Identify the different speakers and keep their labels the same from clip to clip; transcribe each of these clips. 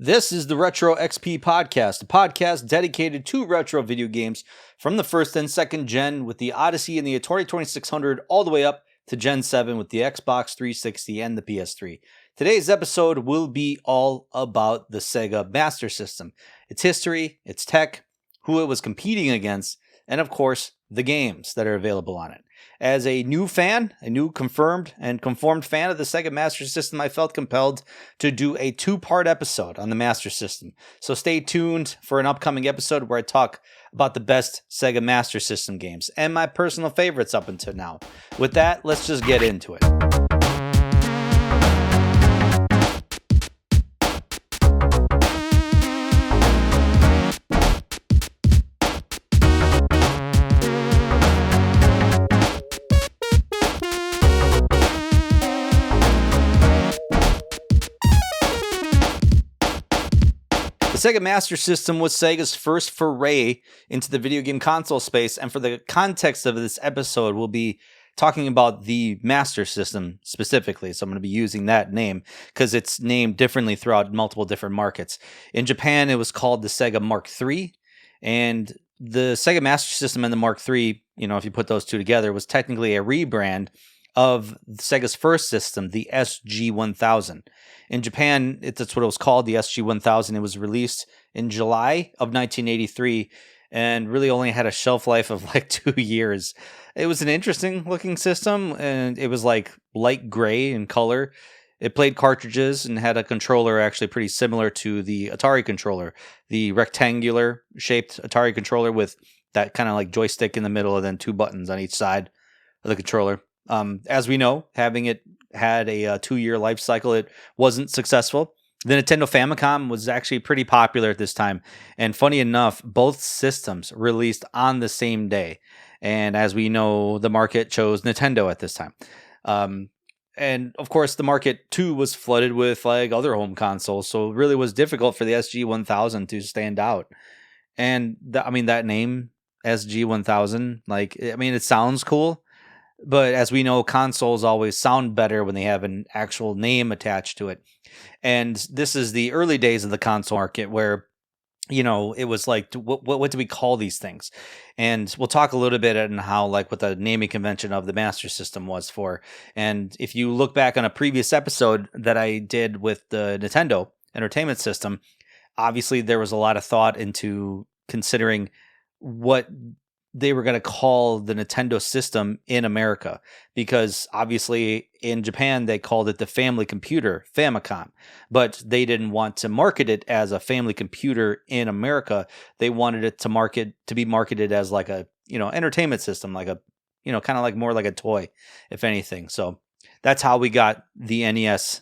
Speaker 1: This is the Retro XP Podcast, a podcast dedicated to retro video games from the first and second gen with the Odyssey and the Atari 2600 all the way up to Gen 7 with the Xbox 360 and the PS3. Today's episode will be all about the Sega Master System, its history, its tech, who it was competing against, and of course, the games that are available on it. As a new fan, a new confirmed and conformed fan of the Sega Master System, I felt compelled to do a two-part episode on the Master System. So stay tuned for an upcoming episode where I talk about the best Sega Master System games and my personal favorites up until now. With that, let's just get into it. The Sega Master System was Sega's first foray into the video game console space, and for the context of this episode, we'll be talking about the Master System specifically, so I'm going to be using that name because it's named differently throughout multiple different markets. In Japan, it was called the Sega Mark III, and the Sega Master System and the Mark III, if you put those two together, was technically a rebrand of Sega's first system, the SG-1000. In Japan, that's what it was called, the SG-1000. It was released in July of 1983 and really only had a shelf life of like 2 years. It was an interesting looking system, and it was like light gray in color. It played cartridges and had a controller actually pretty similar to the Atari controller, the rectangular shaped Atari controller with that kind of like joystick in the middle and then two buttons on each side of the controller. As we know, having it had a 2-year life cycle, it wasn't successful. The Nintendo Famicom was actually pretty popular at this time. And funny enough, both systems released on the same day. And as we know, the market chose Nintendo at this time. And of course, the market too was flooded with like other home consoles. So it really was difficult for the SG-1000 to stand out. And that name, SG-1000, it sounds cool. But as we know, consoles always sound better when they have an actual name attached to it. And this is the early days of the console market where, it was like, what do we call these things? And we'll talk a little bit on how, like, what the naming convention of the Master System was for. And if you look back on a previous episode that I did with the Nintendo Entertainment System, obviously there was a lot of thought into considering what they were going to call the Nintendo system in America, because obviously in Japan they called it the family computer, Famicom, but they didn't want to market it as a family computer in America. They wanted it to be marketed as like a, entertainment system, like a, kind of like more like a toy, if anything. So that's how we got the NES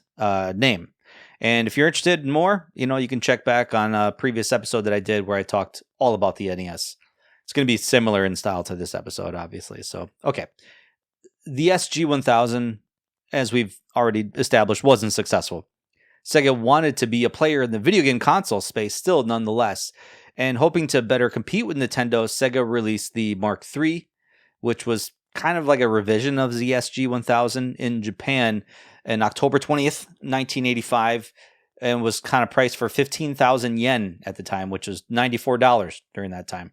Speaker 1: name. And if you're interested in more, you can check back on a previous episode that I did where I talked all about the NES. It's going to be similar in style to this episode, obviously. So, okay. The SG-1000, as we've already established, wasn't successful. Sega wanted to be a player in the video game console space still, nonetheless. And hoping to better compete with Nintendo, Sega released the Mark III, which was kind of like a revision of the SG-1000 in Japan on October 20th, 1985, and was kind of priced for 15,000 yen at the time, which was $94 during that time.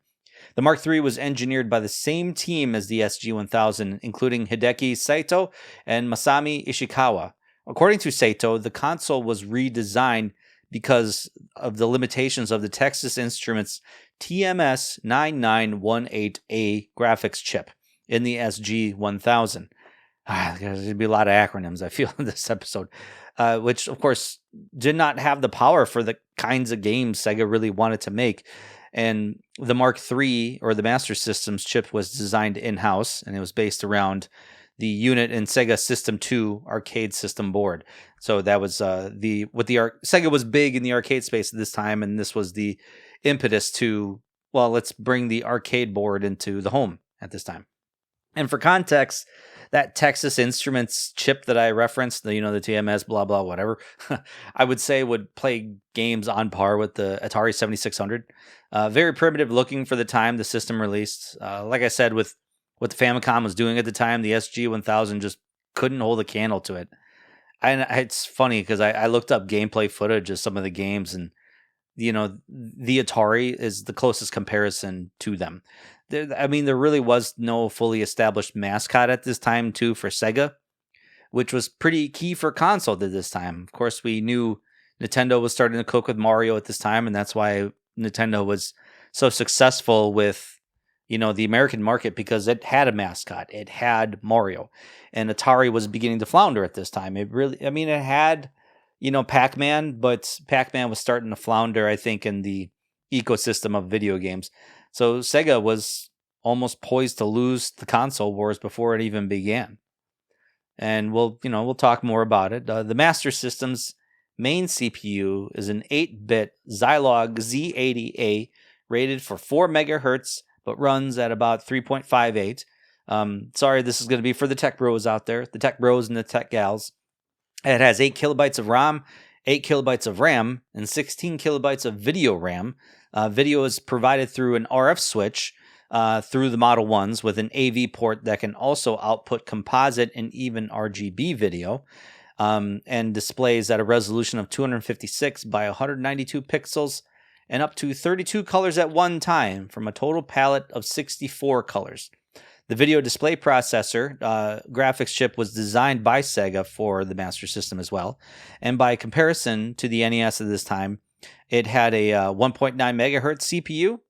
Speaker 1: The Mark III was engineered by the same team as the SG-1000, including Hideki Saito and Masami Ishikawa. According to Saito, the console was redesigned because of the limitations of the Texas Instruments TMS-9918A graphics chip in the SG-1000. There'd be a lot of acronyms, I feel, in this episode, which, of course, did not have the power for the kinds of games Sega really wanted to make. And the Mark III, or the Master System's chip, was designed in-house, and it was based around the unit in Sega System 2 arcade system board. So that was Sega was big in the arcade space at this time, and this was the impetus to, let's bring the arcade board into the home at this time. And for context, that Texas Instruments chip that I referenced, the TMS, blah, blah, whatever, I would say would play games on par with the Atari 7600. Very primitive looking for the time the system released. Like I said, with what the Famicom was doing at the time, the SG-1000 just couldn't hold a candle to it. And it's funny because I looked up gameplay footage of some of the games, and the Atari is the closest comparison to them. There really was no fully established mascot at this time too for Sega, which was pretty key for console at this time. Of course, we knew Nintendo was starting to cook with Mario at this time, and that's why Nintendo was so successful with the American market, because it had a mascot. It had Mario, and Atari was beginning to flounder at this time. It had Pac-Man, but Pac-Man was starting to flounder, I think, in the ecosystem of video games. So Sega was almost poised to lose the console wars before it even began. And we'll talk more about it. The Master System's main CPU is an 8-bit Zilog Z80A rated for 4 megahertz, but runs at about 3.58. Sorry, this is going to be for the tech bros out there, the tech bros and the tech gals. It has 8 kilobytes of ROM, 8 kilobytes of RAM, and 16 kilobytes of video RAM. Video is provided through an RF switch through the Model 1s with an AV port that can also output composite and even RGB video, and displays at a resolution of 256 by 192 pixels and up to 32 colors at one time from a total palette of 64 colors. The video display processor graphics chip was designed by Sega for the Master System as well, and by comparison to the NES at this time, it had a 1.9 megahertz CPU,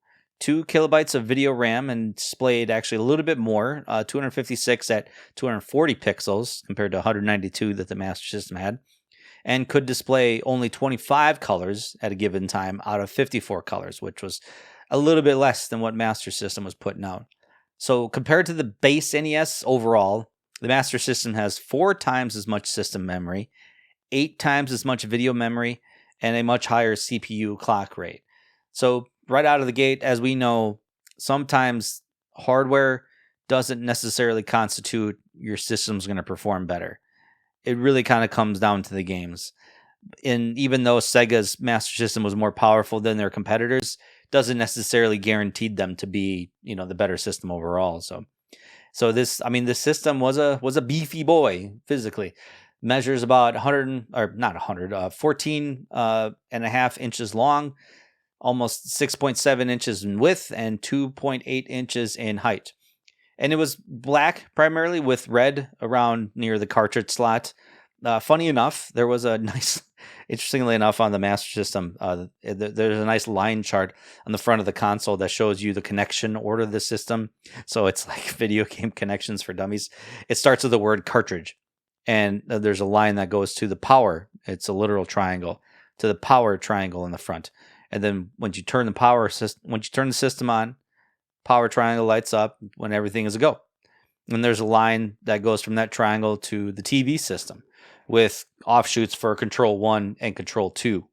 Speaker 1: 2 kilobytes of video RAM, and displayed actually a little bit more, 256 at 240 pixels compared to 192 that the Master System had, and could display only 25 colors at a given time out of 54 colors, which was a little bit less than what Master System was putting out. So compared to the base NES overall, the Master System has 4 times as much system memory, 8 times as much video memory, and a much higher CPU clock rate. So right out of the gate, as we know, sometimes hardware doesn't necessarily constitute your system's going to perform better. It really kind of comes down to the games. And even though Sega's Master System was more powerful than their competitors, doesn't necessarily guarantee them to be, the better system overall. So this system was a beefy boy physically. Measures about 14 and a half inches long, almost 6.7 inches in width, and 2.8 inches in height. And it was black primarily with red around near the cartridge slot. Funny enough, there was a nice, interestingly enough, on the Master System, there's a nice line chart on the front of the console that shows you the connection order of the system. So it's like video game connections for dummies. It starts with the word cartridge, and there's a line that goes to the power. It's a literal triangle to the power triangle in the front. And then once you turn the system on, power triangle lights up when everything is a go. And there's a line that goes from that triangle to the TV system, with offshoots for Control 1 and Control 2.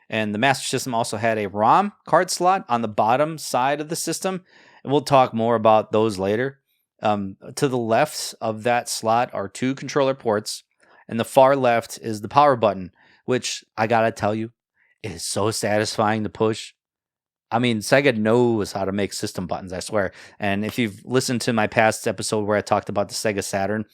Speaker 1: And the Master System also had a ROM card slot on the bottom side of the system, and we'll talk more about those later. To the left of that slot are 2 controller ports, and the far left is the power button, which I gotta tell you, is so satisfying to push. Sega knows how to make system buttons, I swear. And if you've listened to my past episode where I talked about the Sega Saturn,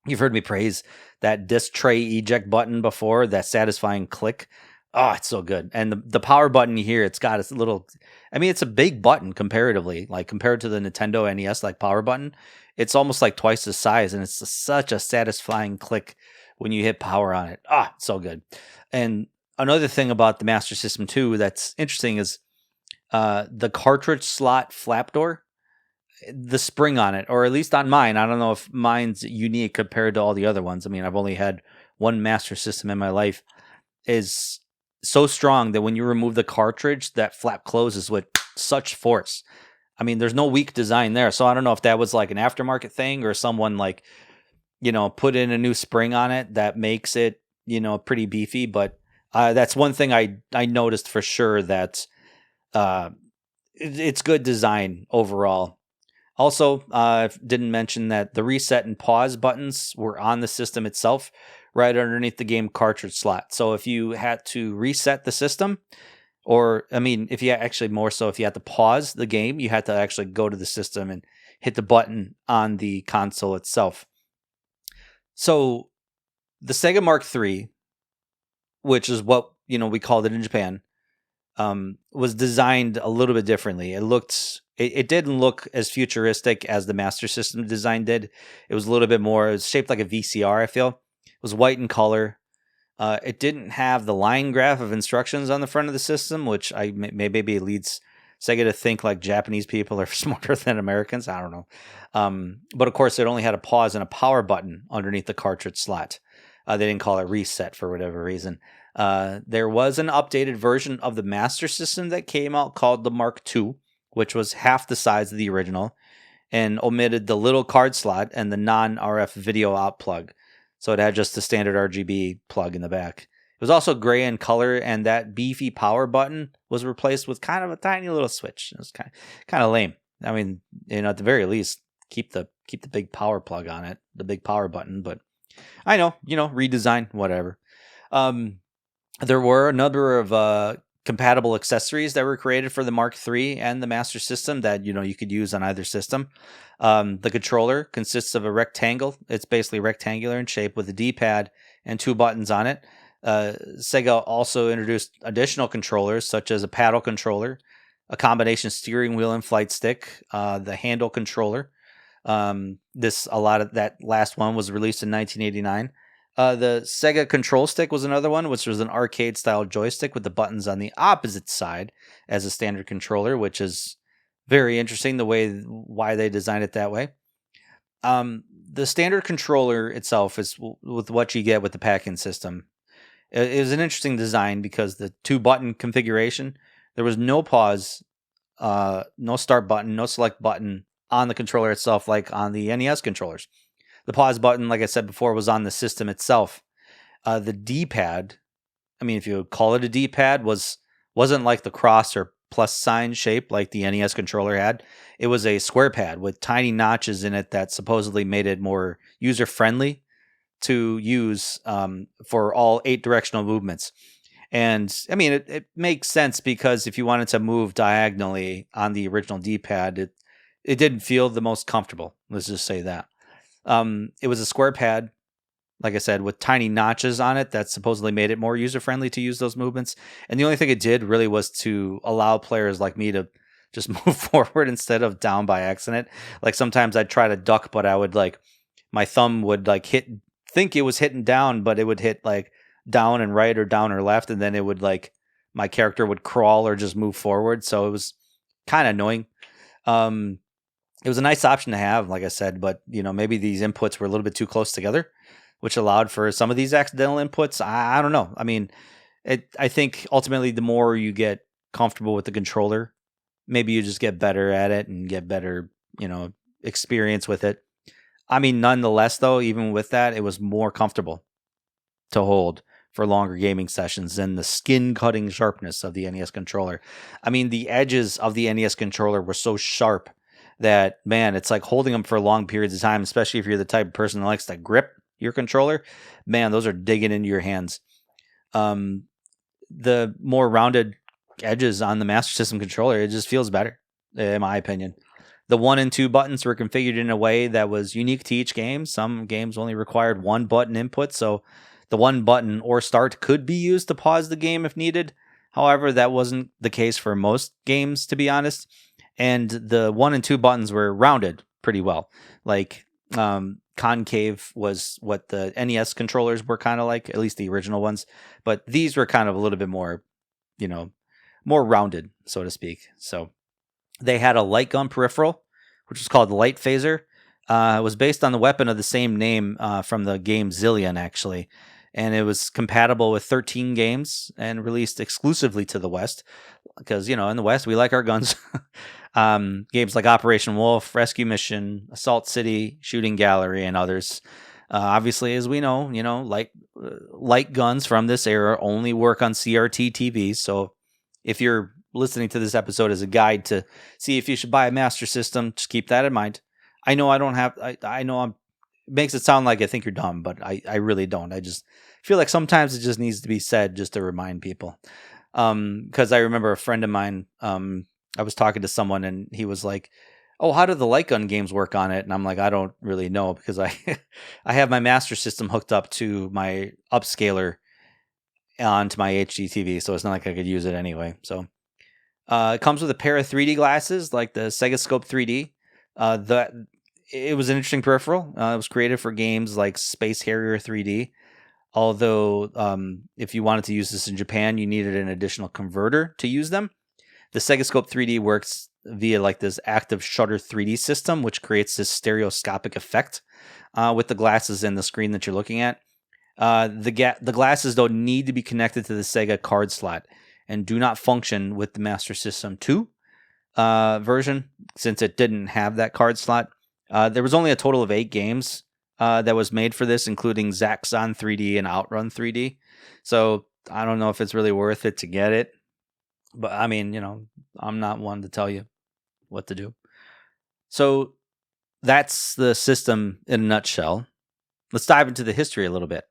Speaker 1: you've heard me praise that disc tray eject button before, that satisfying click. Oh, it's so good. And the power button here, it's got its little, it's a big button comparatively, like compared to the Nintendo NES, like power button. It's almost like twice the size, and it's such a satisfying click when you hit power on it. It's so good. And another thing about the Master System 2 that's interesting is the cartridge slot flap door, the spring on it, or at least on mine. I don't know if mine's unique compared to all the other ones. I've only had one Master System in my life. Is so strong that when you remove the cartridge, that flap closes with such force. There's no weak design there. So I don't know if that was like an aftermarket thing, or someone put in a new spring on it that makes it, pretty beefy. But that's one thing I noticed for sure, that it's good design overall. Also, I didn't mention that the reset and pause buttons were on the system itself, right underneath the game cartridge slot. So if you had to reset the system, or if you actually more so if you had to pause the game, you had to actually go to the system and hit the button on the console itself. So the Sega Mark III, which is what we called it in Japan, was designed a little bit differently. It didn't look as futuristic as the Master System design did. It was a little bit more. It was shaped like a VCR. I feel it was white in color. It didn't have the line graph of instructions on the front of the system, which maybe leads Sega to think like Japanese people are smarter than Americans. I don't know. But of course, it only had a pause and a power button underneath the cartridge slot. They didn't call it reset for whatever reason. There was an updated version of the Master System that came out called the Mark II, which was half the size of the original and omitted the little card slot and the non-RF video out plug. So it had just the standard RGB plug in the back. It was also gray in color, and that beefy power button was replaced with kind of a tiny little switch. It was kind of lame. I mean, at the very least, keep the big power plug on it, the big power button. But I know, redesign, whatever. There were a number of compatible accessories that were created for the Mark III and the Master System that you could use on either system. The controller consists of a rectangle. It's basically rectangular in shape with a D-pad and 2 buttons on it. Sega also introduced additional controllers such as a paddle controller, a combination steering wheel and flight stick, the handle controller. A lot of that last one was released in 1989. The Sega Control Stick was another one, which was an arcade-style joystick with the buttons on the opposite side as a standard controller, which is very interesting why they designed it that way. The standard controller itself is with what you get with the pack-in system. It was an interesting design because the 2-button configuration, there was no pause, no start button, no select button on the controller itself like on the NES controllers. The pause button, like I said before, was on the system itself. The D-pad, if you would call it a D-pad, wasn't like the cross or plus sign shape like the NES controller had. It was a square pad with tiny notches in it that supposedly made it more user-friendly to use for all 8 directional movements. And it makes sense because if you wanted to move diagonally on the original D-pad, it didn't feel the most comfortable. Let's just say that. It was a square pad, like I said, with tiny notches on it that supposedly made it more user-friendly to use those movements. And the only thing it did really was to allow players like me to just move forward instead of down by accident. Like sometimes I'd try to duck, but I would my thumb would think it was hitting down, but it would hit down and right or down or left. And then it would my character would crawl or just move forward. So it was kind of annoying. It was a nice option to have, like I said, but maybe these inputs were a little bit too close together, which allowed for some of these accidental inputs. I don't know. I think ultimately the more you get comfortable with the controller, maybe you just get better at it and get better, experience with it. Nonetheless, though, even with that, it was more comfortable to hold for longer gaming sessions than the skin-cutting sharpness of the NES controller. The edges of the NES controller were so sharp that, man, it's like holding them for long periods of time, especially if you're the type of person that likes to grip your controller. Man, those are digging into your hands. The more rounded edges on the Master System controller, it just feels better, in my opinion. The 1 and 2 buttons were configured in a way that was unique to each game. Some games only required 1 button input, so the 1 button or start could be used to pause the game if needed. However, that wasn't the case for most games, to be honest. And the 1 and 2 buttons were rounded pretty well. Concave was what the NES controllers were kind of like, at least the original ones. But these were kind of a little bit more, more rounded, so to speak. So they had a light gun peripheral, which was called the Light Phaser. It was based on the weapon of the same name from the game Zillion, actually. And it was compatible with 13 games and released exclusively to the West. Because, in the West, we like our guns. Games like Operation Wolf, Rescue Mission, Assault City, Shooting Gallery, and others. Obviously, as we know, light guns from this era only work on CRT TVs. So if you're listening to this episode as a guide to see if you should buy a Master System, just keep that in mind. I know it makes it sound like I think you're dumb, but I really don't. I just feel like sometimes it just needs to be said just to remind people. Because I remember a friend of mine, I was talking to someone and he was like, oh, how do the light gun games work on it? And I'm like, I don't really know because I I have my Master System hooked up to my upscaler onto my HD TV, so it's not like I could use it anyway. So it comes with a pair of 3D glasses, like the Sega Scope 3D. That it was an interesting peripheral. It was created for games like Space Harrier 3D. Although, if you wanted to use this in Japan, you needed an additional converter to use them. The Sega Scope 3D works via like this active shutter 3D system, which creates this stereoscopic effect with the glasses and the screen that you're looking at. The glasses don't need to be connected to the Sega card slot and do not function with the Master System 2 version since it didn't have that card slot. There was only a total of 8 games that was made for this, including Zaxxon 3D and Outrun 3D. So I don't know if it's really worth it to get it. But I mean, I'm not one to tell you what to do. So that's the system in a nutshell. Let's dive into the history a little bit.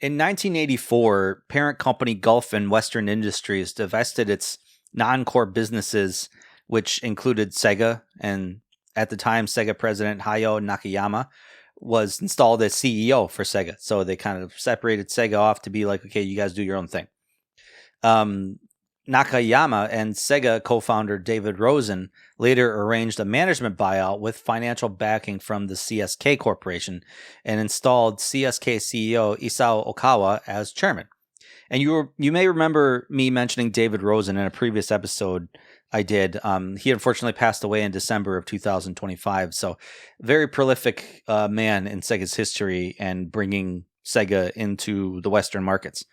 Speaker 1: In 1984, parent company Gulf and Western Industries divested its non-core businesses, which included Sega, and at the time, Sega president Hayao Nakayama was installed as CEO for Sega. So they kind of separated Sega off to be like, okay, you guys do your own thing. Nakayama and Sega co-founder David Rosen later arranged a management buyout with financial backing from the CSK Corporation and installed CSK CEO Isao Okawa as chairman. And you may remember me mentioning David Rosen in a previous episode I did. He unfortunately passed away in December of 2025. So very prolific man in Sega's history and bringing Sega into the Western markets.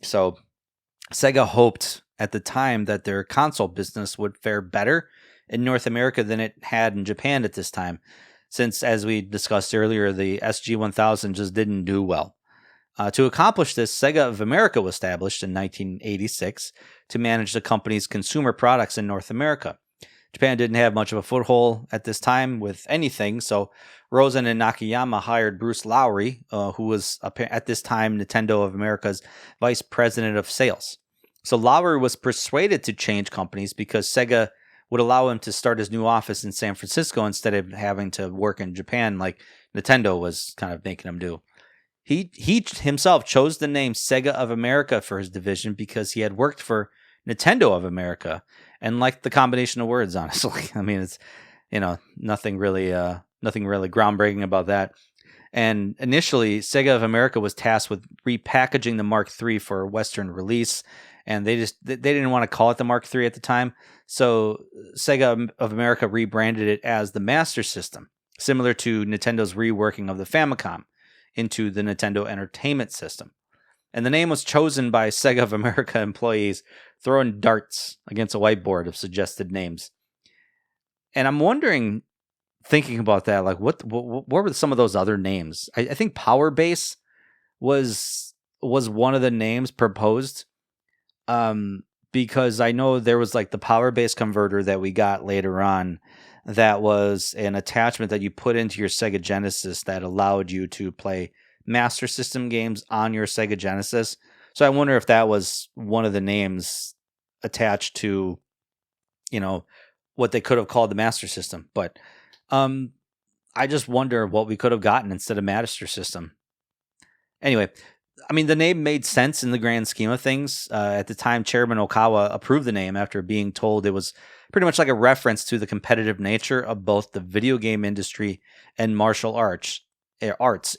Speaker 1: So Sega hoped at the time that their console business would fare better in North America than it had in Japan at this time, since, as we discussed earlier, the SG-1000 just didn't do well. To accomplish this, Sega of America was established in 1986 to manage the company's consumer products in North America. Japan didn't have much of a foothold at this time with anything, so Rosen and Nakayama hired Bruce Lowry, who was at this time Nintendo of America's vice president of sales. So Lowry was persuaded to change companies because Sega would allow him to start his new office in San Francisco instead of having to work in Japan like Nintendo was kind of making him do. He himself chose the name Sega of America for his division because he had worked for Nintendo of America and liked the combination of words, honestly. I mean, it's, nothing really groundbreaking about that. And initially, Sega of America was tasked with repackaging the Mark III for Western release, and they didn't want to call it the Mark III at the time. So Sega of America rebranded it as the Master System, similar to Nintendo's reworking of the Famicom into the Nintendo Entertainment System. And the name was chosen by Sega of America employees throwing darts against a whiteboard of suggested names. And I'm wondering, thinking about that, like what were some of those other names? I think Power Base was one of the names proposed, because I know there was like the Power Base converter that we got later on that was an attachment that you put into your Sega Genesis that allowed you to play Master System games on your Sega Genesis. So I wonder if that was one of the names attached to, what they could have called the Master System. But I just wonder what we could have gotten instead of Master System. Anyway, I mean, the name made sense in the grand scheme of things. At the time, Chairman Okawa approved the name after being told it was pretty much like a reference to the competitive nature of both the video game industry and martial arts,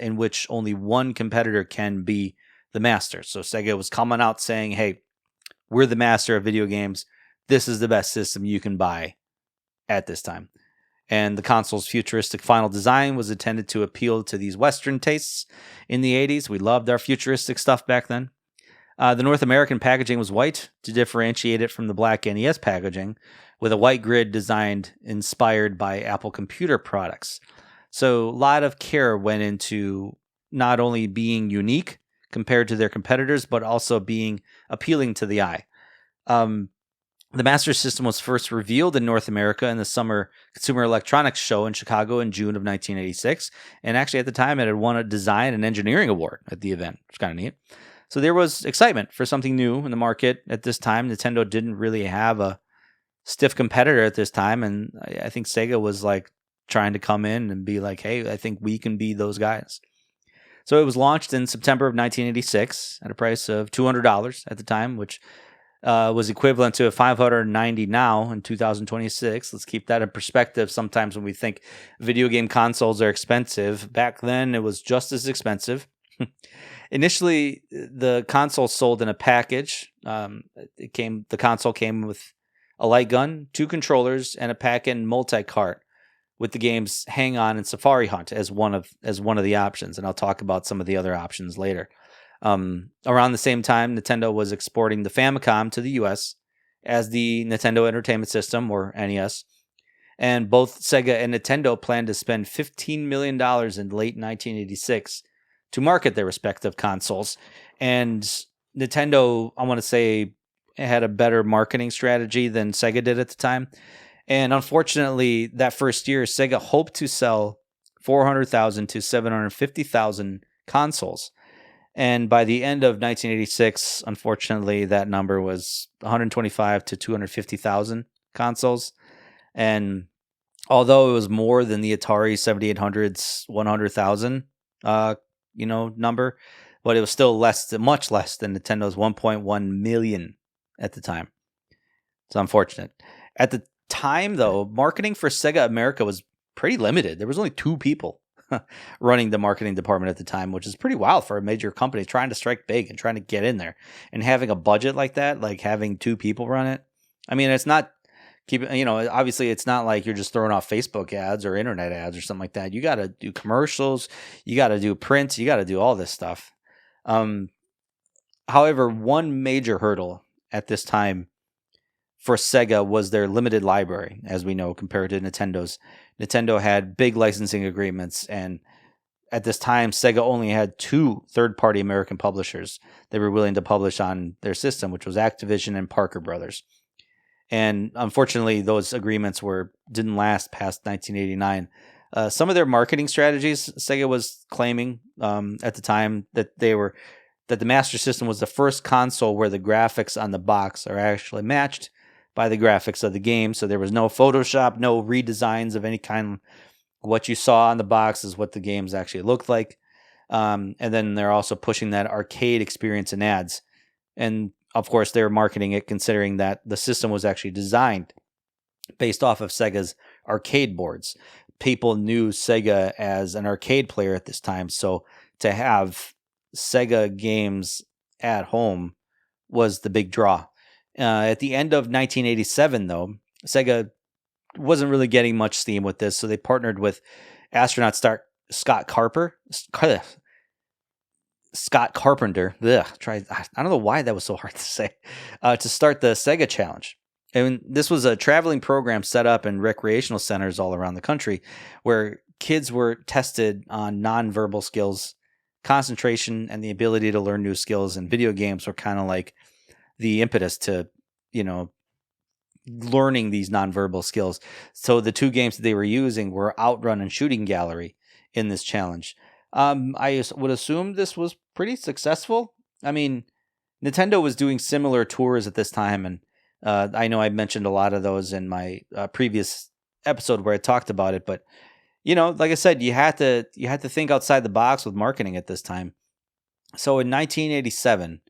Speaker 1: in which only one competitor can be the master. So Sega was coming out saying, hey, we're the master of video games. This is the best system you can buy at this time. And the console's futuristic final design was intended to appeal to these Western tastes in the 80s. We loved our futuristic stuff back then. The North American packaging was white to differentiate it from the black NES packaging, with a white grid designed inspired by Apple computer products. So a lot of care went into not only being unique compared to their competitors, but also being appealing to the eye. The Master System was first revealed in North America in the Summer Consumer Electronics Show in Chicago in June of 1986. And actually at the time it had won a design and engineering award at the event, which is kind of neat. So there was excitement for something new in the market at this time. Nintendo didn't really have a stiff competitor at this time, and I think Sega was like trying to come in and be like, hey, I think we can be those guys. So it was launched in September of 1986 at a price of $200 at the time, which was equivalent to $590 now in 2026. Let's keep that in perspective. Sometimes when we think video game consoles are expensive, back then it was just as expensive. Initially, the console sold in a package. The console came with a light gun, 2 controllers, and a pack-in multi-cart with the games Hang On and Safari Hunt as one of the options, and I'll talk about some of the other options later. Around the same time, Nintendo was exporting the Famicom to the US as the Nintendo Entertainment System, or NES, and both Sega and Nintendo planned to spend $15 million in late 1986 to market their respective consoles. And Nintendo, I want to say, had a better marketing strategy than Sega did at the time. And unfortunately, that first year, Sega hoped to sell 400,000 to 750,000 consoles. And by the end of 1986, unfortunately, that number was 125 to 250,000 consoles. And although it was more than the Atari 7800's 100,000, number, but it was still much less than Nintendo's 1.1 million at the time. It's unfortunate. At the time, though, marketing for Sega America was pretty limited. There was only 2 people running the marketing department at the time, which is pretty wild for a major company trying to strike big and trying to get in there. And having a budget like that, like having 2 people run it, I mean, it's not obviously it's not like you're just throwing off Facebook ads or internet ads or something like that. You got to do commercials, you got to do print, you got to do all this stuff. However, one major hurdle at this time for Sega was their limited library, as we know, compared to Nintendo's. Nintendo had big licensing agreements, and at this time, Sega only had 2 third-party American publishers that were willing to publish on their system, which was Activision and Parker Brothers. And unfortunately, those agreements didn't last past 1989. Some of their marketing strategies, Sega was claiming at the time that the Master System was the first console where the graphics on the box are actually matched by the graphics of the game. So there was no Photoshop, no redesigns of any kind. What you saw on the box is what the games actually looked like. And then they're also pushing that arcade experience in ads. And of course, they're marketing it considering that the system was actually designed based off of Sega's arcade boards. People knew Sega as an arcade player at this time. So to have Sega games at home was the big draw. At the end of 1987, though, Sega wasn't really getting much steam with this, so they partnered with astronaut star Scott Carpenter. I don't know why that was so hard to say. To start the Sega Challenge. And this was a traveling program set up in recreational centers all around the country where kids were tested on nonverbal skills, concentration, and the ability to learn new skills. And video games were kind of like the impetus to, learning these nonverbal skills. So the 2 games that they were using were Outrun and Shooting Gallery in this challenge. I would assume this was pretty successful. I mean, Nintendo was doing similar tours at this time, and I know I mentioned a lot of those in my previous episode where I talked about it. But like I said, you had to think outside the box with marketing at this time. So in 1987,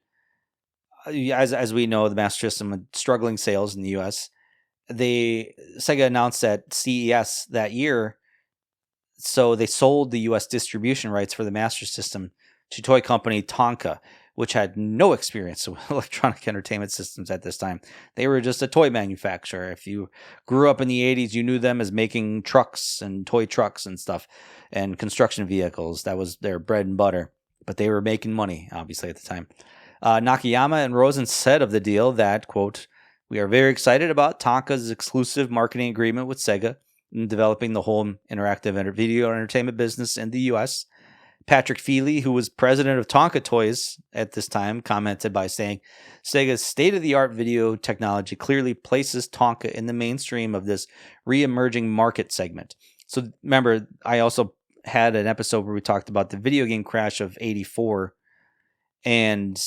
Speaker 1: as we know, the Master System had struggling sales in the U.S. Sega announced at CES that year. So they sold the U.S. distribution rights for the Master System to toy company Tonka, which had no experience with electronic entertainment systems at this time. They were just a toy manufacturer. If you grew up in the 80s, you knew them as making trucks and toy trucks and stuff and construction vehicles. That was their bread and butter. But they were making money, obviously, at the time. Nakayama and Rosen said of the deal that, quote, "We are very excited about Tonka's exclusive marketing agreement with Sega in developing the home interactive video entertainment business in the U.S. Patrick Feely, who was president of Tonka Toys at this time, commented by saying, "Sega's state-of-the-art video technology clearly places Tonka in the mainstream of this re-emerging market segment." So remember, I also had an episode where we talked about the video game crash of '84 and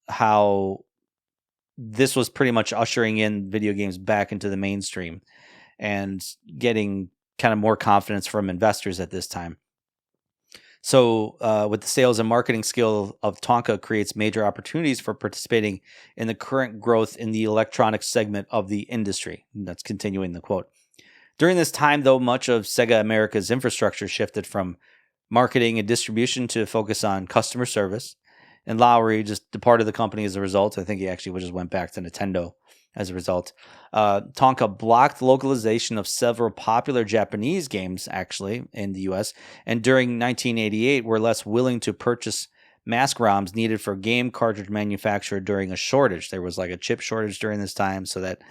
Speaker 1: how this was pretty much ushering in video games back into the mainstream and getting kind of more confidence from investors at this time. So with the sales and marketing skill of Tonka creates major opportunities for participating in the current growth in the electronics segment of the industry. And that's continuing the quote. During this time, though, much of Sega America's infrastructure shifted from marketing and distribution to focus on customer service. And Lowry just departed the company as a result. I think he actually just went back to Nintendo as a result. Tonka blocked localization of several popular Japanese games, actually, in the U.S., and during 1988 were less willing to purchase mask ROMs needed for game cartridge manufacture during a shortage. There was like a chip shortage during this time, so that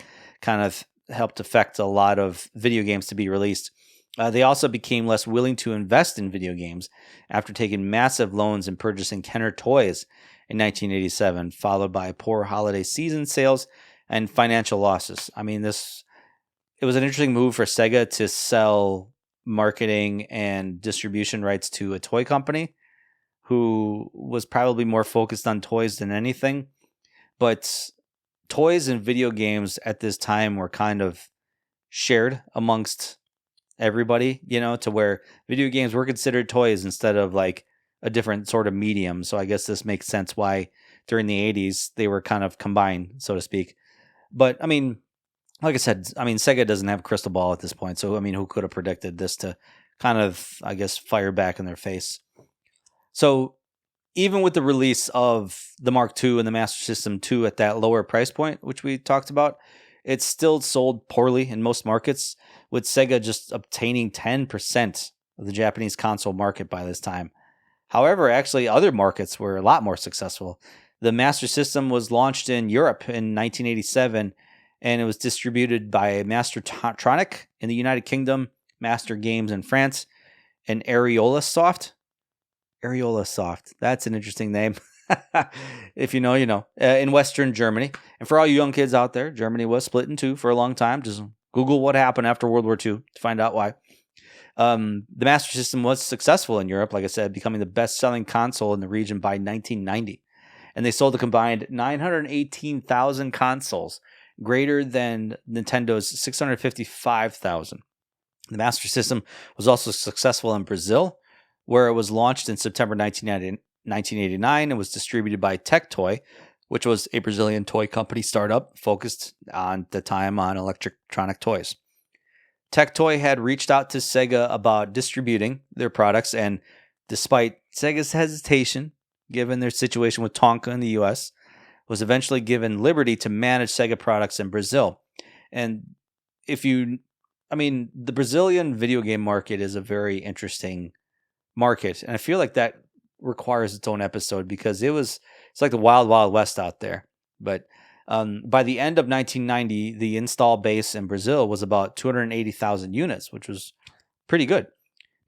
Speaker 1: kind of helped affect a lot of video games to be released. They also became less willing to invest in video games after taking massive loans and purchasing Kenner toys in 1987, followed by poor holiday season sales and financial losses. I mean, it was an interesting move for Sega to sell marketing and distribution rights to a toy company who was probably more focused on toys than anything. But toys and video games at this time were kind of shared amongst everybody, to where video games were considered toys instead of like a different sort of medium. So I guess this makes sense why during the 80s they were kind of combined, so to speak. But I mean, like I said, Sega doesn't have a crystal ball at this point. So, who could have predicted this to kind of, I guess, fire back in their face? So even with the release of the Mark II and the Master System 2 at that lower price point, which we talked about, it still sold poorly in most markets, with Sega just obtaining 10% of the Japanese console market by this time. However, actually, other markets were a lot more successful. The Master System was launched in Europe in 1987, and it was distributed by Mastertronic in the United Kingdom, Master Games in France, and Areola Soft. Areola Soft. That's an interesting name. If you know, you know. In Western Germany. And for all you young kids out there, Germany was split in two for a long time. Just Google what happened after World War II to find out why. The Master System was successful in Europe, like I said, becoming the best-selling console in the region by 1990. And they sold a combined 918,000 consoles, greater than Nintendo's 655,000. The Master System was also successful in Brazil, where it was launched in September 1989 and was distributed by Tectoy, which was a Brazilian toy company startup focused on the time on electronic toys. Tectoy had reached out to Sega about distributing their products, and despite Sega's hesitation, given their situation with Tonka in the US, was eventually given liberty to manage Sega products in Brazil. And the Brazilian video game market is a very interesting market, and I feel like that requires its own episode because it's like the wild, wild west out there. But by the end of 1990, the install base in Brazil was about 280,000 units, which was pretty good.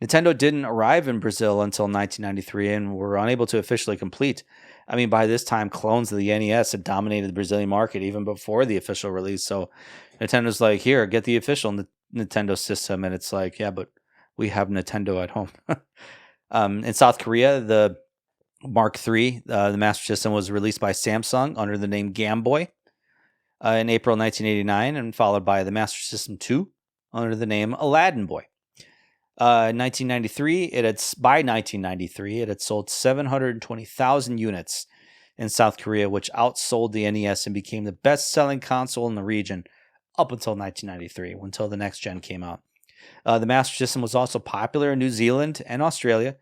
Speaker 1: Nintendo didn't arrive in Brazil until 1993 and were unable to officially complete. By this time, clones of the NES had dominated the Brazilian market even before the official release. So Nintendo's like, here, get the official Nintendo system. And it's like, yeah, but we have Nintendo at home. In South Korea, the Mark III, the Master System, was released by Samsung under the name Game Boy in April 1989, and followed by the Master System 2 under the name Aladdin Boy. In 1993, by 1993, it had sold 720,000 units in South Korea, which outsold the NES and became the best-selling console in the region up until 1993, until the next gen came out. The Master System was also popular in New Zealand and Australia.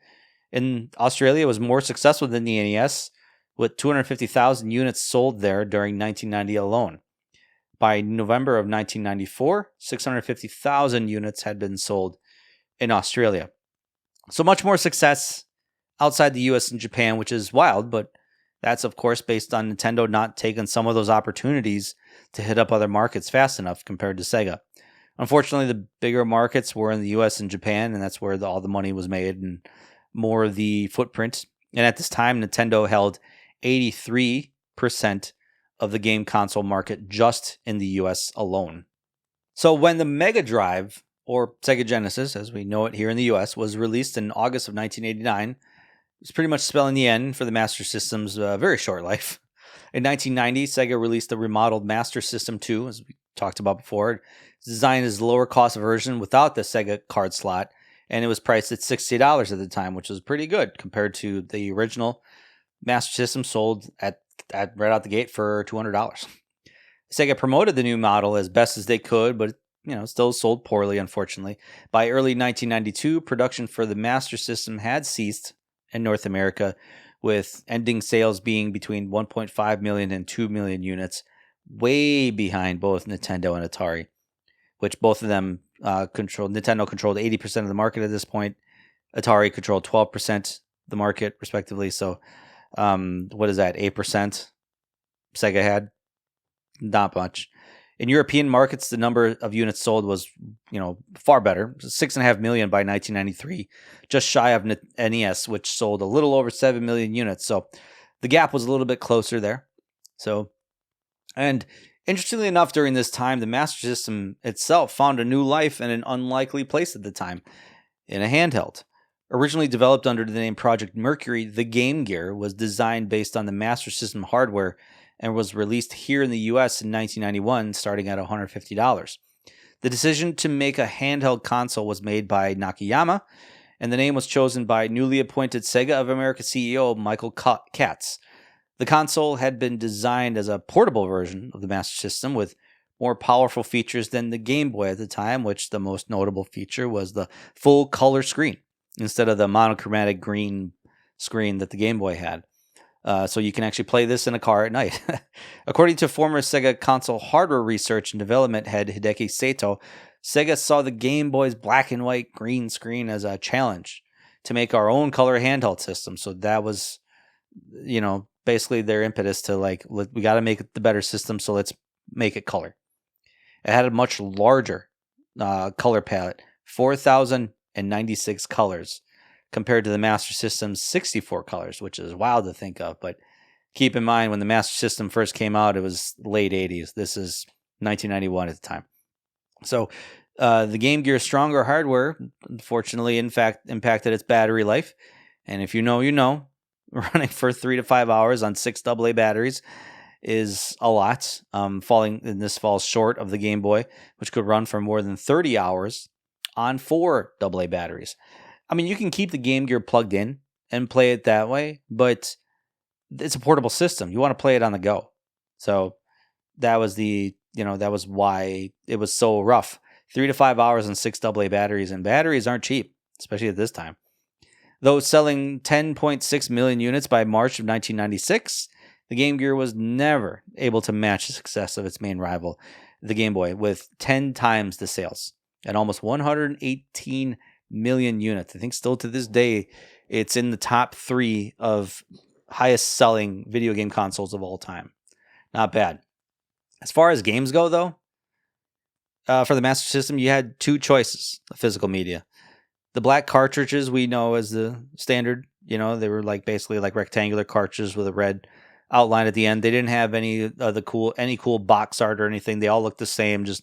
Speaker 1: In Australia, it was more successful than the NES, with 250,000 units sold there during 1990 alone. By November of 1994, 650,000 units had been sold in Australia. So much more success outside the US and Japan, which is wild, but that's, of course, based on Nintendo not taking some of those opportunities to hit up other markets fast enough compared to Sega. Unfortunately, the bigger markets were in the US and Japan, and that's where all the money was made and more of the footprint. And at this time, Nintendo held 83% of the game console market just in the US alone. So when the Mega Drive, or Sega Genesis, as we know it here in the US, was released in August of 1989, it was pretty much spelling the end for the Master System's very short life. In 1990, Sega released the remodeled Master System 2, as we talked about before. It's designed as a lower cost version without the Sega card slot, and it was priced at $60 at the time, which was pretty good compared to the original Master System sold at right out the gate for $200. Sega promoted the new model as best as they could, but still sold poorly, unfortunately. By early 1992, production for the Master System had ceased in North America, with ending sales being between 1.5 million and 2 million units, way behind both Nintendo and Atari, which both of them controlled. Nintendo controlled 80% of the market at this point. Atari controlled 12% of the market, respectively. So, what is that? 8% Sega had? Not much. In European markets, the number of units sold was, far better. 6.5 million by 1993, just shy of NES, which sold a little over 7 million units. So the gap was a little bit closer there. So, and interestingly enough, during this time, the Master System itself found a new life in an unlikely place at the time, in a handheld. Originally developed under the name Project Mercury, the Game Gear was designed based on the Master System hardware and was released here in the US in 1991, starting at $150. The decision to make a handheld console was made by Nakayama, and the name was chosen by newly appointed Sega of America CEO Michael Katz. The console had been designed as a portable version of the Master System with more powerful features than the Game Boy at the time, which the most notable feature was the full color screen instead of the monochromatic green screen that the Game Boy had. So you can actually play this in a car at night. According to former Sega console hardware research and development head Hideki Sato, Sega saw the Game Boy's black and white green screen as a challenge to make our own color handheld system. So that was, basically their impetus to we got to make the better system, so let's make it color. It had a much larger color palette, 4,096 colors, compared to the Master System's 64 colors, which is wild to think of. But keep in mind, when the Master System first came out, it was late 80s. This is 1991 at the time. So the Game Gear's stronger hardware, unfortunately, in fact, impacted its battery life. And if you know, running for 3 to 5 hours on 6 AA batteries is a lot. This falls short of the Game Boy, which could run for more than 30 hours on 4 AA batteries. I mean, you can keep the Game Gear plugged in and play it that way, but it's a portable system. You want to play it on the go. So that was why it was so rough. 3 to 5 hours on 6 AA batteries, and batteries aren't cheap, especially at this time. Though selling 10.6 million units by March of 1996, the Game Gear was never able to match the success of its main rival, the Game Boy, with 10 times the sales and almost 118 million units. I think still to this day, it's in the top 3 of highest selling video game consoles of all time. Not bad. As far as games go, though, for the Master System, you had 2 choices of physical media. The black cartridges we know as the standard, they were basically rectangular cartridges with a red outline at the end. They didn't have any cool box art or anything. They all looked the same, just,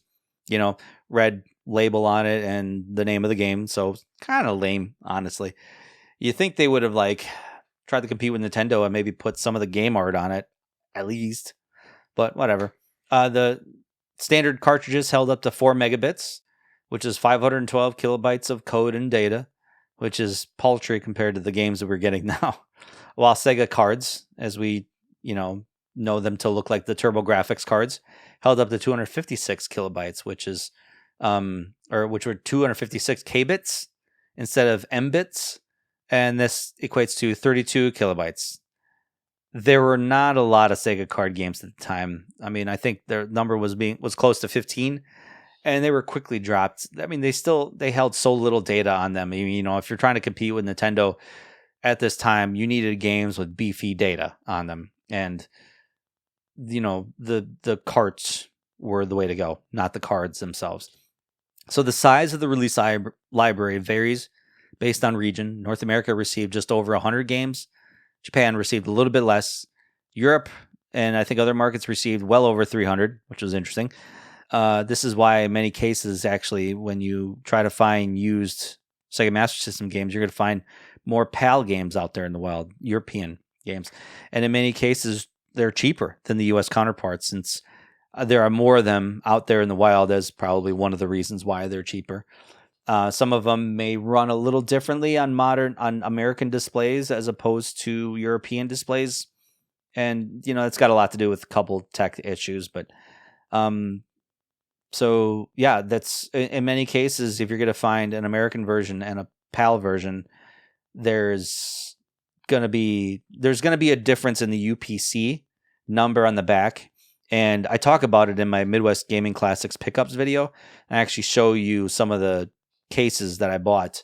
Speaker 1: red label on it and the name of the game. So kind of lame, honestly. You think they would have tried to compete with Nintendo and maybe put some of the game art on it, at least. But whatever. The standard cartridges held up to 4 megabits, which is 512 kilobytes of code and data, which is paltry compared to the games that we're getting now. While Sega cards, as we, know them to look like the TurboGrafx cards, held up to 256 kilobytes, which were 256 kbits instead of mbits, and this equates to 32 kilobytes. There were not a lot of Sega card games at the time. I mean, I think their number was close to 15, and they were quickly dropped. I mean, they held so little data on them. I mean, if you're trying to compete with Nintendo at this time, you needed games with beefy data on them, and the carts were the way to go, not the cards themselves. So the size of the release library varies based on region. North America received just over 100 games. Japan received a little bit less. Europe and I think other markets received well over 300, which was interesting. This is why in many cases, actually, when you try to find used Sega Master System games, you're going to find more PAL games out there in the wild, European games. And in many cases, they're cheaper than the U.S. counterparts, since there are more of them out there in the wild. As probably one of the reasons why they're cheaper. Some of them may run a little differently on American displays as opposed to European displays, and it's got a lot to do with a couple tech issues. But so yeah, that's in many cases, if you're going to find an American version and a PAL version, there's going to be a difference in the UPC number on the back. And I talk about it in my Midwest Gaming Classics pickups video. I actually show you some of the cases that I bought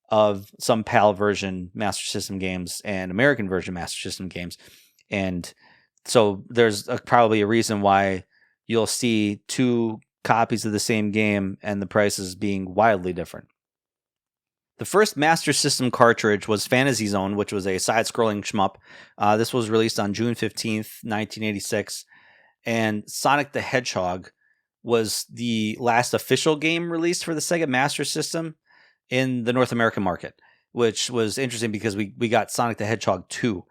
Speaker 1: of some PAL version Master System games and American version Master System games. And so there's probably a reason why you'll see two copies of the same game and the prices being wildly different. The first Master System cartridge was Fantasy Zone, which was a side-scrolling shmup. This was released on June 15th, 1986. And Sonic the Hedgehog was the last official game released for the Sega Master System in the North American market, which was interesting because we got Sonic the Hedgehog 2.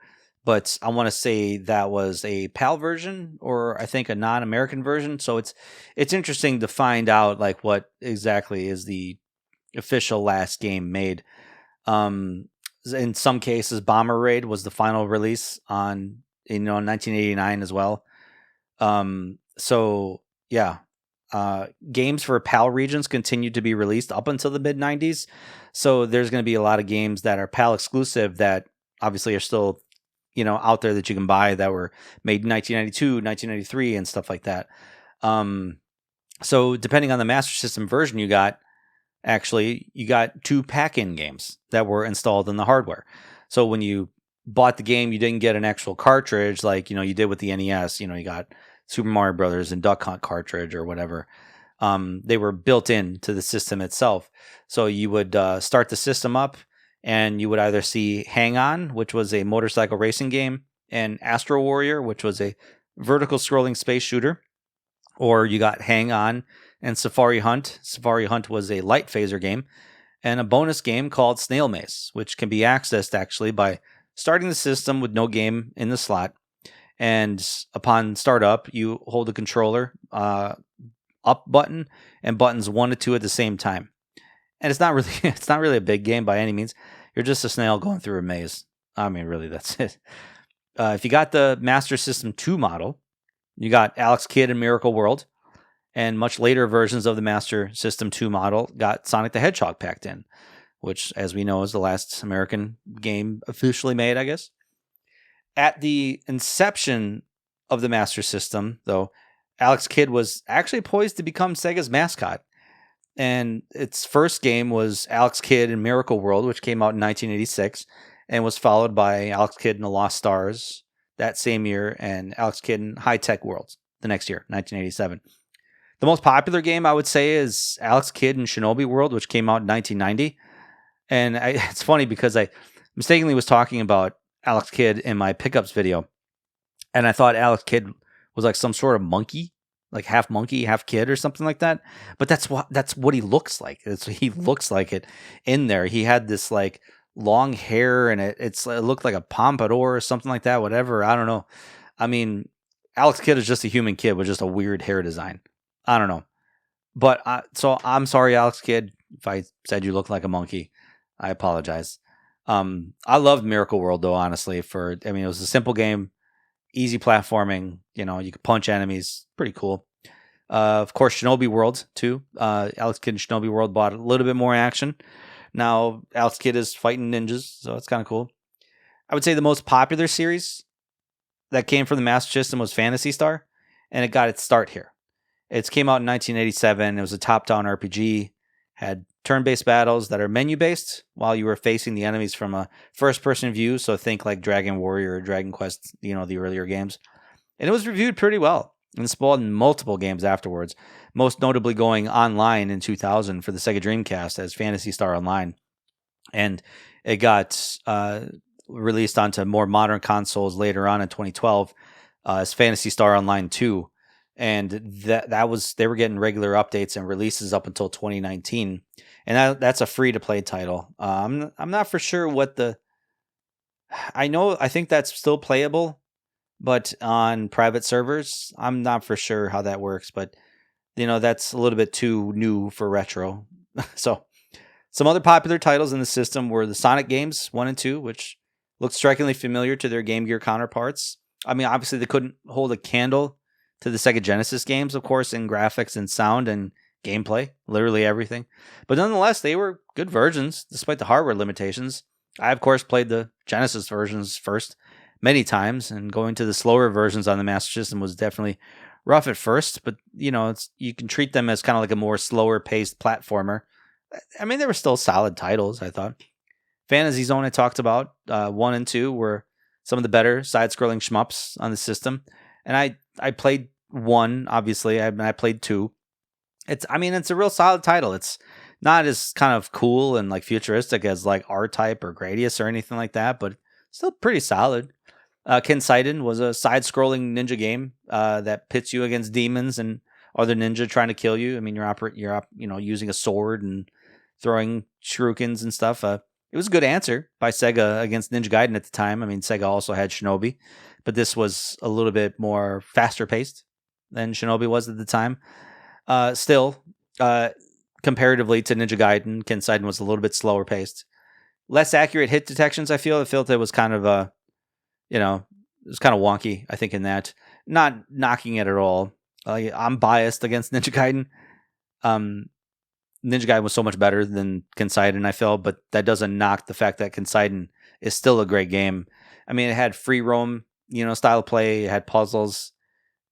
Speaker 1: But I want to say that was a PAL version, or I think a non-American version. So it's interesting to find out like what exactly is the official last game made. In some cases, Bomber Raid was the final release on 1989 as well. So yeah, games for PAL regions continued to be released up until the mid 90s. So there's going to be a lot of games that are PAL exclusive that obviously are still, out there that you can buy that were made in 1992, 1993 and stuff like that. So depending on the Master System version you got two pack-in games that were installed in the hardware. So when you bought the game, you didn't get an actual cartridge like, you did with the NES. You got Super Mario Brothers and Duck Hunt cartridge or whatever. They were built into the system itself. So you would start the system up and you would either see Hang On, which was a motorcycle racing game, and Astro Warrior, which was a vertical scrolling space shooter, or you got Hang On and Safari Hunt. Safari Hunt was a light phaser game, and a bonus game called Snail Maze, which can be accessed actually by starting the system with no game in the slot. And upon startup, you hold the controller up button and buttons 1 to 2 at the same time. And it's not really a big game by any means. You're just a snail going through a maze. I mean, really, that's it. If you got the Master System 2 model, you got Alex Kidd and Miracle World, and much later versions of the Master System 2 model got Sonic the Hedgehog packed in, which, as we know, is the last American game officially made, I guess. At the inception of the Master System, though, Alex Kidd was actually poised to become Sega's mascot. And its first game was Alex Kidd in Miracle World, which came out in 1986, and was followed by Alex Kidd in the Lost Stars that same year, and Alex Kidd in High Tech World the next year, 1987. The most popular game, I would say, is Alex Kidd in Shinobi World, which came out in 1990. And it's funny because I mistakenly was talking about Alex Kidd in my pickups video, and I thought Alex Kidd was like some sort of monkey, like half monkey, half kid or something like that. But that's what he looks like. He looks like it in there. He had this like long hair, and it looked like a pompadour or something like that. Whatever, I don't know. I mean, Alex Kidd is just a human kid with just a weird hair design. I don't know. But so I'm sorry, Alex Kidd, if I said you look like a monkey. I apologize. I loved Miracle World though, honestly. It was a simple game, easy platforming. You could punch enemies, pretty cool. Of course, Shinobi World too. Alex Kidd in Shinobi World bought a little bit more action. Now Alex Kidd is fighting ninjas, so it's kind of cool. I would say the most popular series that came from the Master System was Phantasy Star, and it got its start here. It came out in 1987. It was a top-down RPG. Had turn-based battles that are menu-based while you were facing the enemies from a first-person view. So think like Dragon Warrior or Dragon Quest, the earlier games. And it was reviewed pretty well and spawned multiple games afterwards, most notably going online in 2000 for the Sega Dreamcast as Phantasy Star Online. And it got released onto more modern consoles later on in 2012 as Phantasy Star Online 2. And they were getting regular updates and releases up until 2019, and that's a free to play title. I'm not for sure what I think that's still playable, but on private servers, I'm not for sure how that works, but that's a little bit too new for retro. So some other popular titles in the system were the Sonic games 1 and 2, which looked strikingly familiar to their Game Gear counterparts. I mean, obviously they couldn't hold a candle to the Sega Genesis games, of course, in graphics and sound and gameplay, literally everything. But nonetheless, they were good versions, despite the hardware limitations. I, of course, played the Genesis versions first many times, and going to the slower versions on the Master System was definitely rough at first, but you can treat them as kind of like a more slower paced platformer. I mean, they were still solid titles, I thought. Fantasy Zone I talked about, 1 and 2 were some of the better side-scrolling shmups on the system. And I played 1, obviously. I played 2. It's a real solid title. It's not as kind of cool and like futuristic as like R-Type or Gradius or anything like that, but still pretty solid. Kenseiden was a side-scrolling ninja game that pits you against demons and other ninja trying to kill you. I mean, you're using a sword and throwing shurikens and stuff. It was a good answer by Sega against Ninja Gaiden at the time. I mean, Sega also had Shinobi, but this was a little bit more faster paced than Shinobi was at the time. Still, comparatively to Ninja Gaiden, Kenseiden was a little bit slower paced. Less accurate hit detections, I feel. I felt it was kind of it was kind of wonky, I think, in that. Not knocking it at all. I'm biased against Ninja Gaiden. Ninja Gaiden was so much better than Kenseiden, I felt, but that doesn't knock the fact that Kenseiden is still a great game. I mean, it had free roam, style of play. It had puzzles,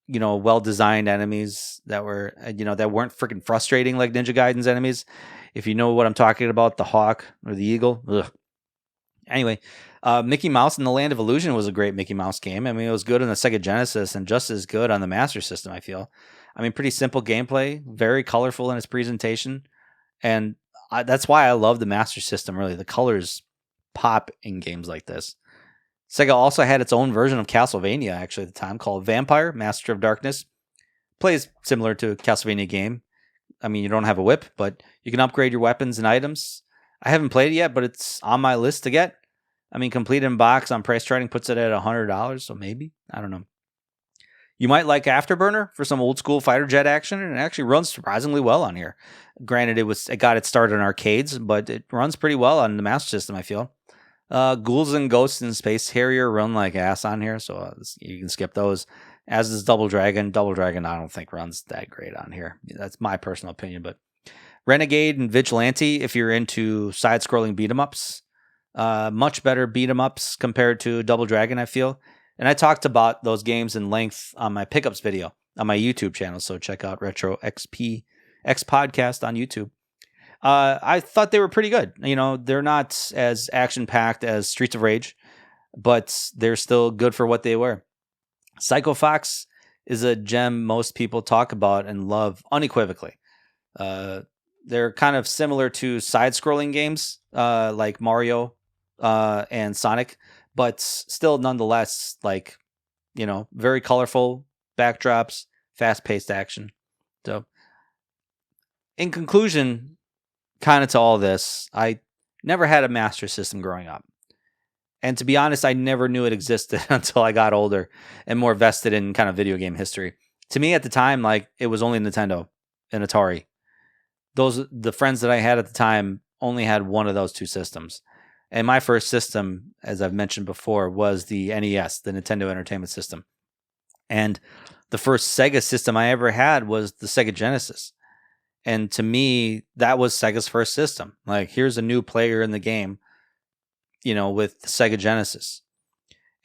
Speaker 1: well-designed enemies that were, that weren't freaking frustrating like Ninja Gaiden's enemies. If you know what I'm talking about, the hawk or the eagle. Ugh. Anyway, Mickey Mouse and the Land of Illusion was a great Mickey Mouse game. I mean, it was good on the Sega Genesis and just as good on the Master System, I feel. I mean, pretty simple gameplay, very colorful in its presentation. And that's why I love the Master System, really. The colors pop in games like this. Sega also had its own version of Castlevania, actually, at the time, called Vampire, Master of Darkness. Plays similar to a Castlevania game. I mean, you don't have a whip, but you can upgrade your weapons and items. I haven't played it yet, but it's on my list to get. I mean, complete in box on Price Trading puts it at $100, so maybe. I don't know. You might like Afterburner for some old school fighter jet action, and it actually runs surprisingly well on here. Granted, it got its start in arcades, but it runs pretty well on the Master System, I feel. Ghouls and Ghosts and Space Harrier run like ass on here, so you can skip those. As does Double Dragon. Double Dragon, I don't think runs that great on here. That's my personal opinion, but Renegade and Vigilante, if you're into side-scrolling beat-em-ups, much better beat-em-ups compared to Double Dragon, I feel. And I talked about those games in length on my pickups video on my YouTube channel, so check out Retro XP X Podcast on YouTube. I thought they were pretty good. They're not as action-packed as Streets of Rage, but they're still good for what they were. Psycho Fox is a gem most people talk about and love unequivocally. They're kind of similar to side-scrolling games like Mario and Sonic, but still nonetheless, very colorful backdrops, fast-paced action. So, in conclusion, kind of to all this, I never had a Master System growing up. And to be honest, I never knew it existed until I got older and more vested in kind of video game history. To me at the time, it was only Nintendo and Atari. The friends that I had at the time only had one of those two systems. And my first system, as I've mentioned before, was the NES, the Nintendo Entertainment System. And the first Sega system I ever had was the Sega Genesis. And to me, that was Sega's first system. Here's a new player in the game, with the Sega Genesis.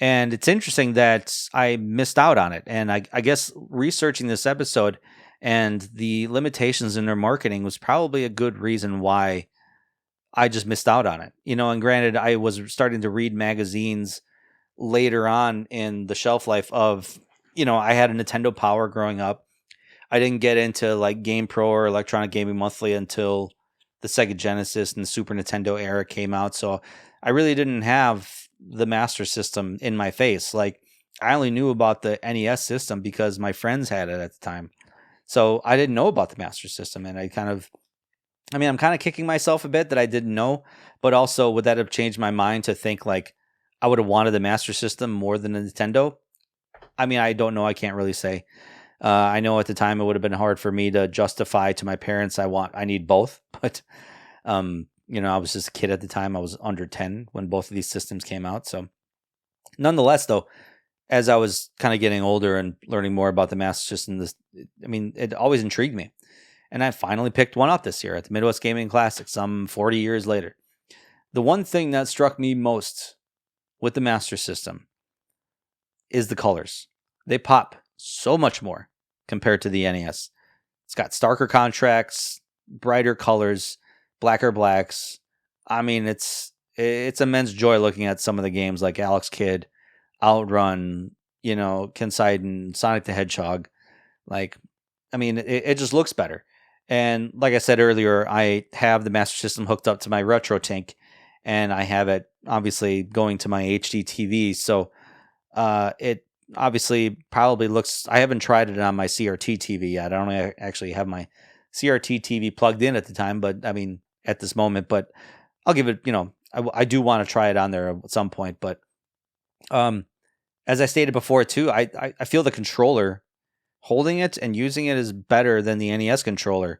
Speaker 1: And it's interesting that I missed out on it. And I guess researching this episode and the limitations in their marketing was probably a good reason why I just missed out on it. And granted, I was starting to read magazines later on in the shelf life of, I had a Nintendo Power growing up. I didn't get into Game Pro or Electronic Gaming Monthly until the Sega Genesis and the Super Nintendo era came out. So I really didn't have the Master System in my face. I only knew about the NES system because my friends had it at the time. So I didn't know about the Master System, and I'm kind of kicking myself a bit that I didn't know, but also would that have changed my mind to think I would have wanted the Master System more than the Nintendo? I mean, I don't know. I can't really say. I know at the time it would have been hard for me to justify to my parents I need both, but I was just a kid at the time. I was under 10 when both of these systems came out. So nonetheless, though, as I was kind of getting older and learning more about the Master System, it always intrigued me. And I finally picked one up this year at the Midwest Gaming Classic, some 40 years later. The one thing that struck me most with the Master System is the colors. They pop so much more compared to the NES. It's got starker contrasts, brighter colors, blacker blacks. I mean, it's immense joy looking at some of the games like Alex Kidd, Outrun, Kenseiden, Sonic the Hedgehog. It just looks better. And like I said earlier, I have the Master System hooked up to my Retro Tank, and I have it obviously going to my HD TV. So it obviously probably looks, I haven't tried it on my CRT TV yet. I don't actually have my CRT TV plugged in at the time, but at this moment, but I'll give it, I do want to try it on there at some point. But as I stated before too, I feel the controller holding it and using it is better than the NES controller.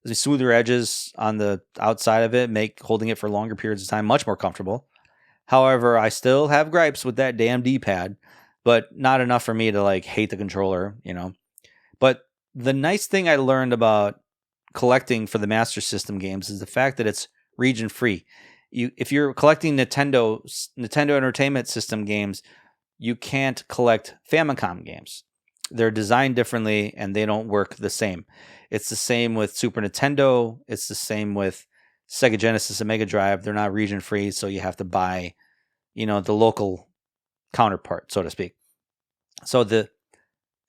Speaker 1: The smoother edges on the outside of it make holding it for longer periods of time much more comfortable. However, I still have gripes with that damn D-pad, but not enough for me to hate the controller, But the nice thing I learned about collecting for the Master System games is the fact that it's region free. If you're collecting Nintendo Entertainment System games, you can't collect Famicom games. They're designed differently and they don't work the same. It's the same with Super Nintendo. It's the same with Sega Genesis and Mega Drive. They're not region free, so you have to buy, the local counterpart, so to speak.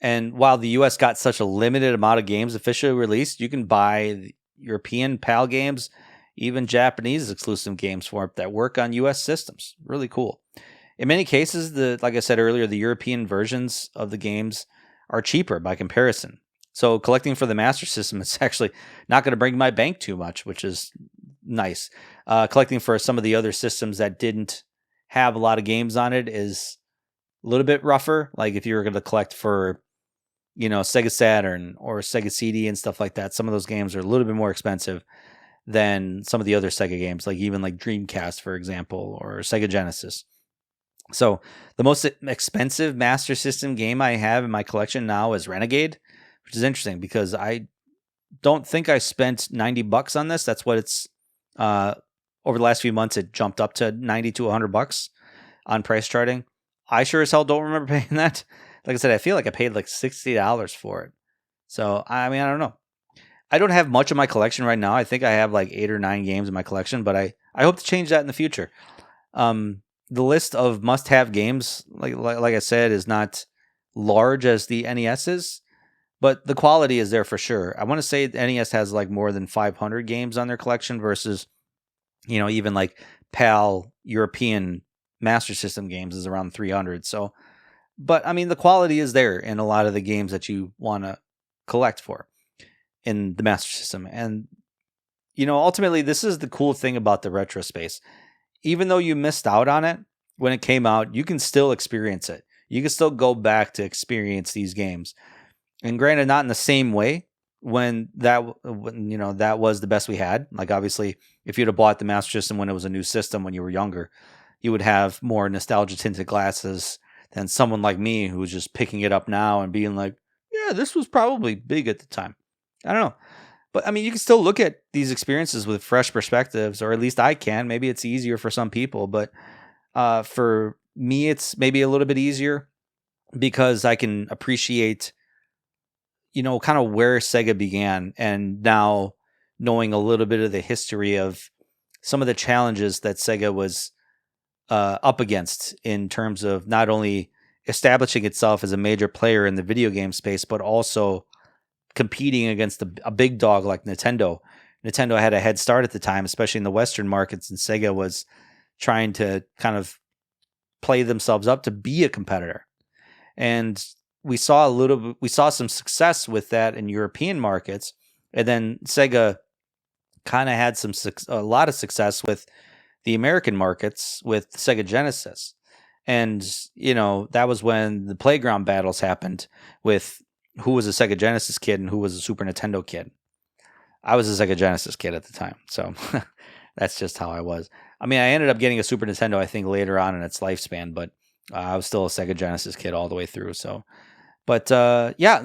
Speaker 1: And while the US got such a limited amount of games officially released, you can buy European PAL games, even Japanese exclusive games for it that work on US systems. Really cool. In many cases, like I said earlier, the European versions of the games are cheaper by comparison. So collecting for the Master System is actually not going to bring my bank too much, which is nice. Collecting for some of the other systems that didn't have a lot of games on it is a little bit rougher. Like if you were going to collect for, Sega Saturn or Sega CD and stuff like that, some of those games are a little bit more expensive than some of the other Sega games, like even like Dreamcast, for example, or Sega Genesis. So the most expensive Master System game I have in my collection now is Renegade, which is interesting because I don't think I spent $90 on this. That's what it's over the last few months. It jumped up to $90 to $100 on price charting. I sure as hell don't remember paying that. Like I said, I feel like I paid like $60 for it. So I don't know. I don't have much of my collection right now. I think I have like 8 or 9 games in my collection, but I hope to change that in the future. The list of must-have games, like I said, is not large as the NES is, but the quality is there for sure. I want to say the NES has like more than 500 games on their collection versus, even like PAL European Master System games is around 300. So, but the quality is there in a lot of the games that you want to collect for in the Master System. And, ultimately, this is the cool thing about the retro space. Even though you missed out on it when it came out, you can still experience it. You can still go back to experience these games. And granted, not in the same way when that was the best we had. Like obviously, if you'd have bought the Master System when it was a new system when you were younger, you would have more nostalgia tinted glasses than someone like me who's just picking it up now and being like, yeah, this was probably big at the time. I don't know. But you can still look at these experiences with fresh perspectives, or at least I can. Maybe it's easier for some people, but for me, it's maybe a little bit easier because I can appreciate, kind of where Sega began, and now knowing a little bit of the history of some of the challenges that Sega was up against in terms of not only establishing itself as a major player in the video game space, but also competing against a big dog like Nintendo. Nintendo had a head start at the time, especially in the Western markets, and Sega was trying to kind of play themselves up to be a competitor. And we saw some success with that in European markets, and then Sega kind of had a lot of success with the American markets with Sega Genesis. And, that was when the playground battles happened with who was a Sega Genesis kid and who was a Super Nintendo kid. I was a Sega Genesis kid at the time, so that's just how I was. I mean, I ended up getting a Super Nintendo, I think, later on in its lifespan, but I was still a Sega Genesis kid all the way through. So, but yeah,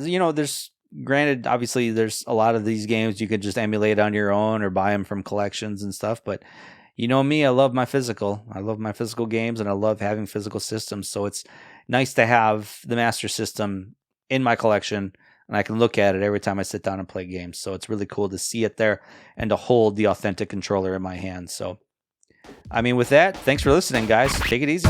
Speaker 1: granted, obviously, there's a lot of these games you could just emulate on your own or buy them from collections and stuff. But you know me, I love my physical. I love my physical games, and I love having physical systems. So it's nice to have the Master System in my collection, and I can look at it every time I sit down and play games. So it's really cool to see it there and to hold the authentic controller in my hand. So, I mean, with that, thanks for listening, guys. Take it easy.